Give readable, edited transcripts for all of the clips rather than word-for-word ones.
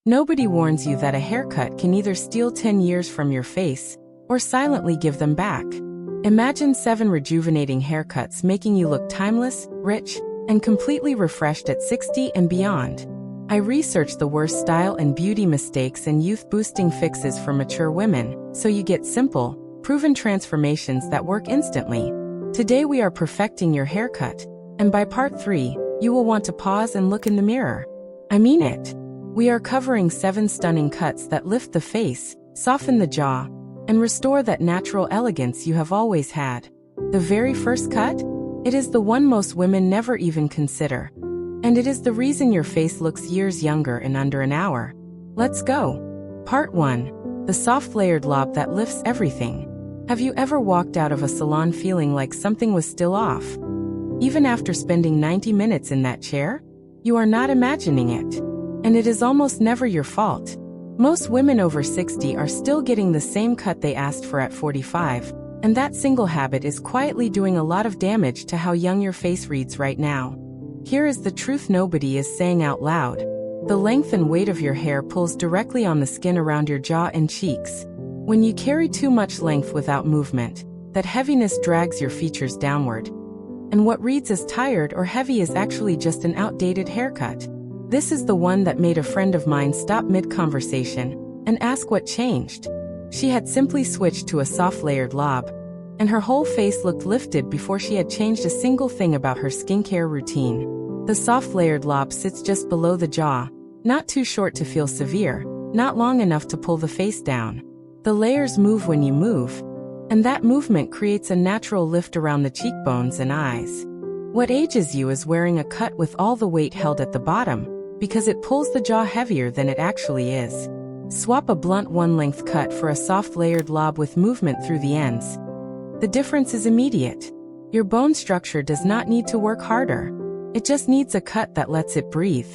Nobody warns you that a haircut can either steal 10 years from your face or silently give them back. Imagine 7 rejuvenating haircuts making you look timeless, rich, and completely refreshed at 60 and beyond. I researched the worst style and beauty mistakes and youth-boosting fixes for mature women, so you get simple, proven transformations that work instantly. Today we are perfecting your haircut, and by part 3, you will want to pause and look in the mirror. I mean it. We are covering 7 stunning cuts that lift the face, soften the jaw, and restore that natural elegance you have always had. The very first cut? It is the one most women never even consider. And it is the reason your face looks years younger in under an hour. Let's go. Part 1. The soft layered lob that lifts everything. Have you ever walked out of a salon feeling like something was still off? Even after spending 90 minutes in that chair? You are not imagining it. And it is almost never your fault. Most women over 60 are still getting the same cut they asked for at 45, and that single habit is quietly doing a lot of damage to how young your face reads right now. Here is the truth nobody is saying out loud. The length and weight of your hair pulls directly on the skin around your jaw and cheeks. When you carry too much length without movement, that heaviness drags your features downward. And what reads as tired or heavy is actually just an outdated haircut. This is the one that made a friend of mine stop mid-conversation and ask what changed. She had simply switched to a soft layered lob, and her whole face looked lifted before she had changed a single thing about her skincare routine. The soft layered lob sits just below the jaw, not too short to feel severe, not long enough to pull the face down. The layers move when you move, and that movement creates a natural lift around the cheekbones and eyes. What ages you is wearing a cut with all the weight held at the bottom, because it pulls the jaw heavier than it actually is. Swap a blunt one-length cut for a soft layered lob with movement through the ends. The difference is immediate. Your bone structure does not need to work harder. It just needs a cut that lets it breathe.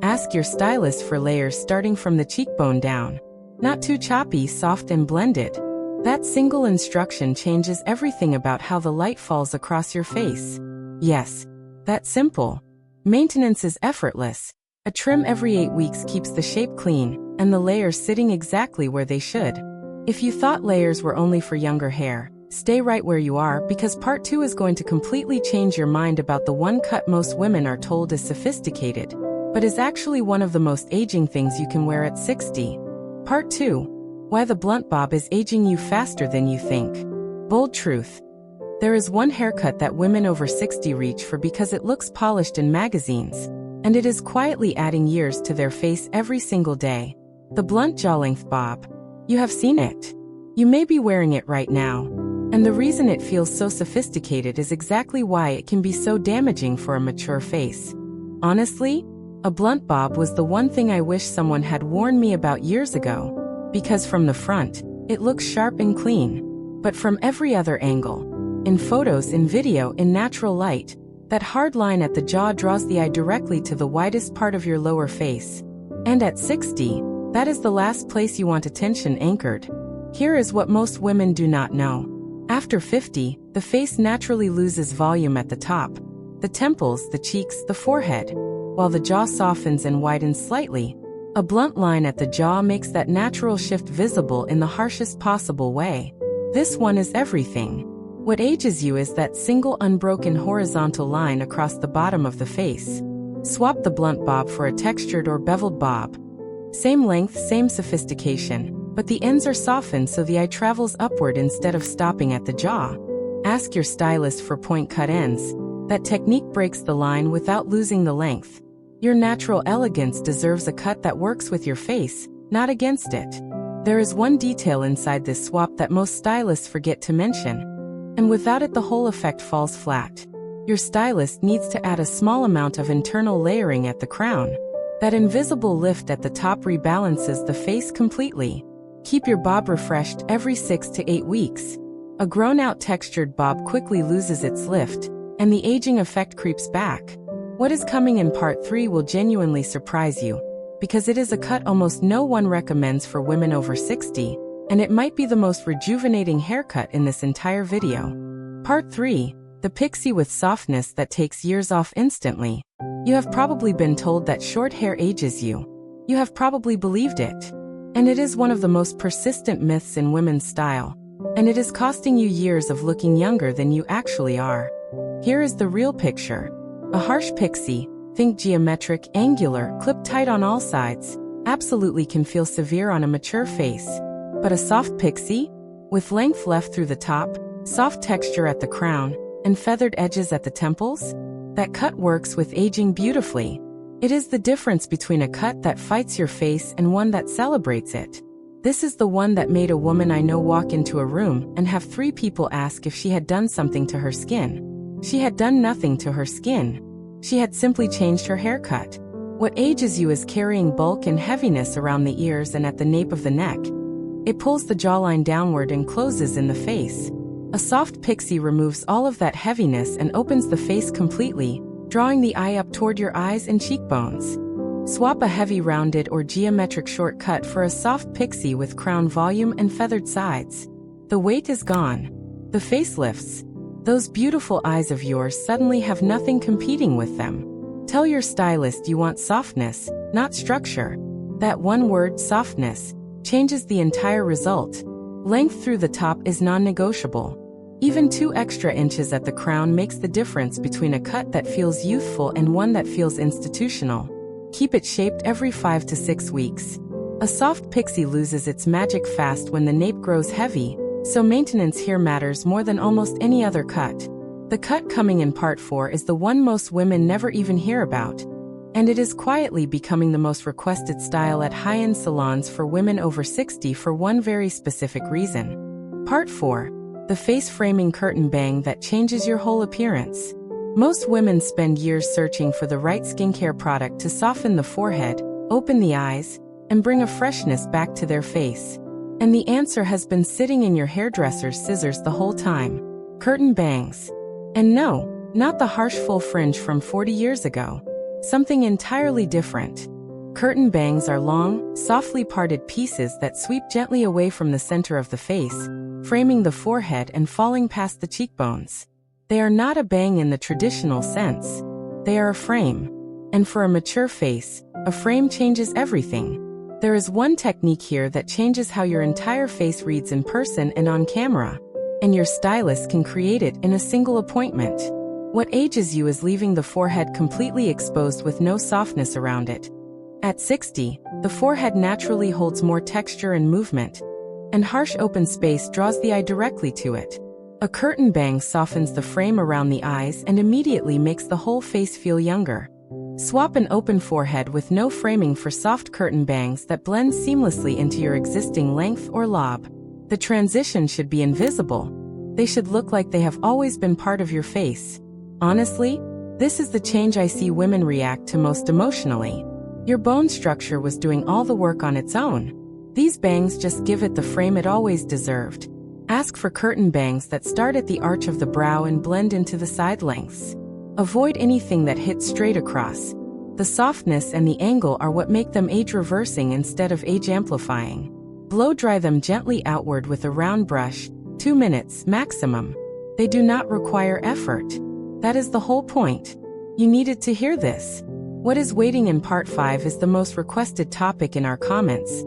Ask your stylist for layers starting from the cheekbone down. Not too choppy, soft and blended. That single instruction changes everything about how the light falls across your face. Yes, that's simple. Maintenance is effortless. A trim every 8 weeks keeps the shape clean, and the layers sitting exactly where they should. If you thought layers were only for younger hair, stay right where you are because part 2 is going to completely change your mind about the one cut most women are told is sophisticated, but is actually one of the most aging things you can wear at 60. Part 2. Why the blunt bob is aging you faster than you think. Bold truth. There is one haircut that women over 60 reach for because it looks polished in magazines, and it is quietly adding years to their face every single day. The blunt jaw-length bob. You have seen it. You may be wearing it right now. And the reason it feels so sophisticated is exactly why it can be so damaging for a mature face. Honestly, a blunt bob was the one thing I wish someone had warned me about years ago. Because from the front, it looks sharp and clean. But from every other angle, in photos, in video, in natural light, that hard line at the jaw draws the eye directly to the widest part of your lower face. And at 60, that is the last place you want attention anchored. Here is what most women do not know. After 50, the face naturally loses volume at the top. The temples, the cheeks, the forehead. While the jaw softens and widens slightly, a blunt line at the jaw makes that natural shift visible in the harshest possible way. This one is everything. What ages you is that single unbroken horizontal line across the bottom of the face. Swap the blunt bob for a textured or beveled bob. Same length, same sophistication, but the ends are softened so the eye travels upward instead of stopping at the jaw. Ask your stylist for point cut ends. That technique breaks the line without losing the length. Your natural elegance deserves a cut that works with your face, not against it. There is one detail inside this swap that most stylists forget to mention. And without it the whole effect falls flat. Your stylist needs to add a small amount of internal layering at the crown. That invisible lift at the top rebalances the face completely. Keep your bob refreshed every 6 to 8 weeks. A grown-out textured bob quickly loses its lift, and the aging effect creeps back. What is coming in part 3 will genuinely surprise you, because it is a cut almost no one recommends for women over 60, and it might be the most rejuvenating haircut in this entire video. Part 3. The pixie with softness that takes years off instantly. You have probably been told that short hair ages you. You have probably believed it. And it is one of the most persistent myths in women's style. And it is costing you years of looking younger than you actually are. Here is the real picture. A harsh pixie, think geometric, angular, clipped tight on all sides, absolutely can feel severe on a mature face. But a soft pixie? With length left through the top, soft texture at the crown, and feathered edges at the temples? That cut works with aging beautifully. It is the difference between a cut that fights your face and one that celebrates it. This is the one that made a woman I know walk into a room and have 3 people ask if she had done something to her skin. She had done nothing to her skin. She had simply changed her haircut. What ages you is carrying bulk and heaviness around the ears and at the nape of the neck. It pulls the jawline downward and closes in the face. A soft pixie removes all of that heaviness and opens the face completely, drawing the eye up toward your eyes and cheekbones. Swap a heavy rounded or geometric shortcut for a soft pixie with crown volume and feathered sides. The weight is gone. The face lifts. Those beautiful eyes of yours suddenly have nothing competing with them. Tell your stylist you want softness, not structure. That one word, softness, changes the entire result. Length through the top is non-negotiable. Even 2 extra inches at the crown makes the difference between a cut that feels youthful and one that feels institutional. Keep it shaped every 5 to 6 weeks. A soft pixie loses its magic fast when the nape grows heavy, so maintenance here matters more than almost any other cut. The cut coming in part 4 is the one most women never even hear about. And it is quietly becoming the most requested style at high-end salons for women over 60 for one very specific reason. Part 4. The face-framing curtain bang that changes your whole appearance. Most women spend years searching for the right skincare product to soften the forehead, open the eyes, and bring a freshness back to their face. And the answer has been sitting in your hairdresser's scissors the whole time. Curtain bangs. And no, not the harsh full fringe from 40 years ago. Something entirely different. Curtain bangs are long, softly parted pieces that sweep gently away from the center of the face, framing the forehead and falling past the cheekbones. They are not a bang in the traditional sense. They are a frame. And for a mature face, a frame changes everything. There is one technique here that changes how your entire face reads in person and on camera. And your stylist can create it in a single appointment. What ages you is leaving the forehead completely exposed with no softness around it. At 60, the forehead naturally holds more texture and movement, and harsh open space draws the eye directly to it. A curtain bang softens the frame around the eyes and immediately makes the whole face feel younger. Swap an open forehead with no framing for soft curtain bangs that blend seamlessly into your existing length or lob. The transition should be invisible. They should look like they have always been part of your face. Honestly, this is the change I see women react to most emotionally. Your bone structure was doing all the work on its own. These bangs just give it the frame it always deserved. Ask for curtain bangs that start at the arch of the brow and blend into the side lengths. Avoid anything that hits straight across. The softness and the angle are what make them age-reversing instead of age-amplifying. Blow-dry them gently outward with a round brush, 2 minutes maximum. They do not require effort. That is the whole point. You needed to hear this. What is waiting in part 5 is the most requested topic in our comments.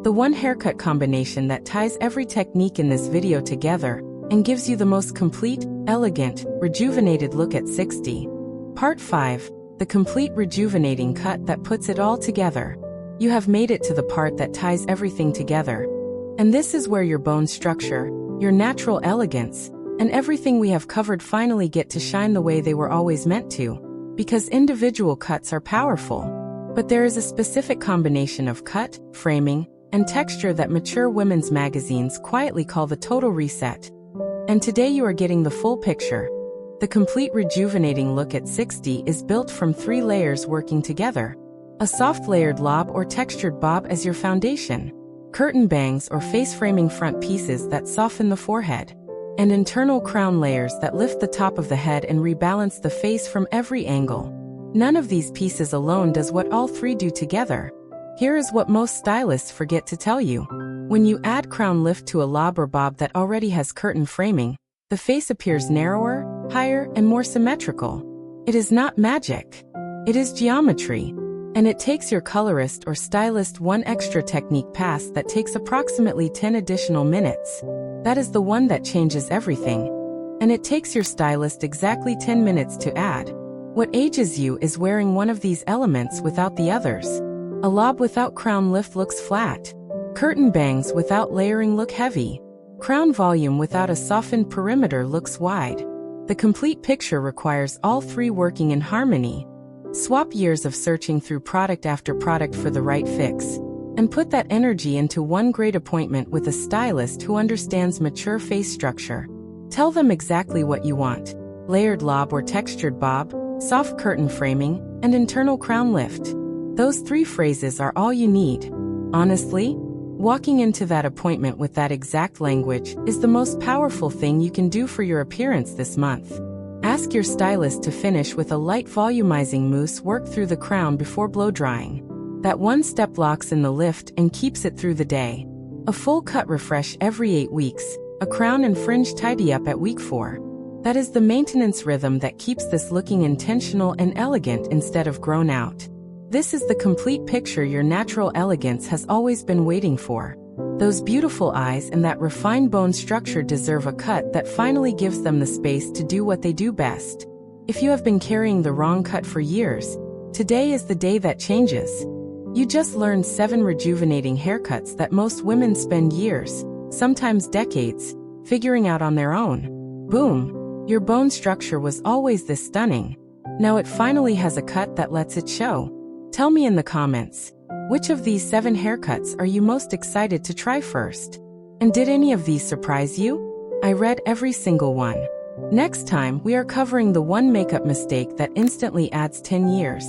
The one haircut combination that ties every technique in this video together and gives you the most complete, elegant, rejuvenated look at 60. Part 5, the complete rejuvenating cut that puts it all together. You have made it to the part that ties everything together. And this is where your bone structure, your natural elegance, and everything we have covered finally get to shine the way they were always meant to. Because individual cuts are powerful. But there is a specific combination of cut, framing, and texture that mature women's magazines quietly call the total reset. And today you are getting the full picture. The complete rejuvenating look at 60 is built from 3 layers working together. A soft layered lob or textured bob as your foundation. Curtain bangs or face-framing front pieces that soften the forehead. And internal crown layers that lift the top of the head and rebalance the face from every angle. None of these pieces alone does what all 3 do together. Here is what most stylists forget to tell you. When you add crown lift to a lob or bob that already has curtain framing, the face appears narrower, higher, and more symmetrical. It is not magic. It is geometry. And it takes your colorist or stylist one extra technique pass that takes approximately 10 additional minutes. That is the one that changes everything. And it takes your stylist exactly 10 minutes to add. What ages you is wearing one of these elements without the others. A lob without crown lift looks flat. Curtain bangs without layering look heavy. Crown volume without a softened perimeter looks wide. The complete picture requires all three working in harmony. Swap years of searching through product after product for the right fix. And put that energy into one great appointment with a stylist who understands mature face structure. Tell them exactly what you want. Layered lob or textured bob, soft curtain framing, and internal crown lift. Those three phrases are all you need. Honestly, walking into that appointment with that exact language is the most powerful thing you can do for your appearance this month. Ask your stylist to finish with a light volumizing mousse work through the crown before blow drying. That one step locks in the lift and keeps it through the day. A full cut refresh every 8 weeks, a crown and fringe tidy up at week 4. That is the maintenance rhythm that keeps this looking intentional and elegant instead of grown out. This is the complete picture your natural elegance has always been waiting for. Those beautiful eyes and that refined bone structure deserve a cut that finally gives them the space to do what they do best. If you have been carrying the wrong cut for years, today is the day that changes. You just learned 7 rejuvenating haircuts that most women spend years, sometimes decades, figuring out on their own. Boom! Your bone structure was always this stunning. Now it finally has a cut that lets it show. Tell me in the comments, which of these 7 haircuts are you most excited to try first? And did any of these surprise you? I read every single one. Next time, we are covering the one makeup mistake that instantly adds 10 years.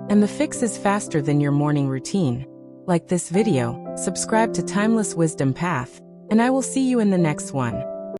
And the fix is faster than your morning routine. Like this video, subscribe to Timeless Wisdom Path, and I will see you in the next one.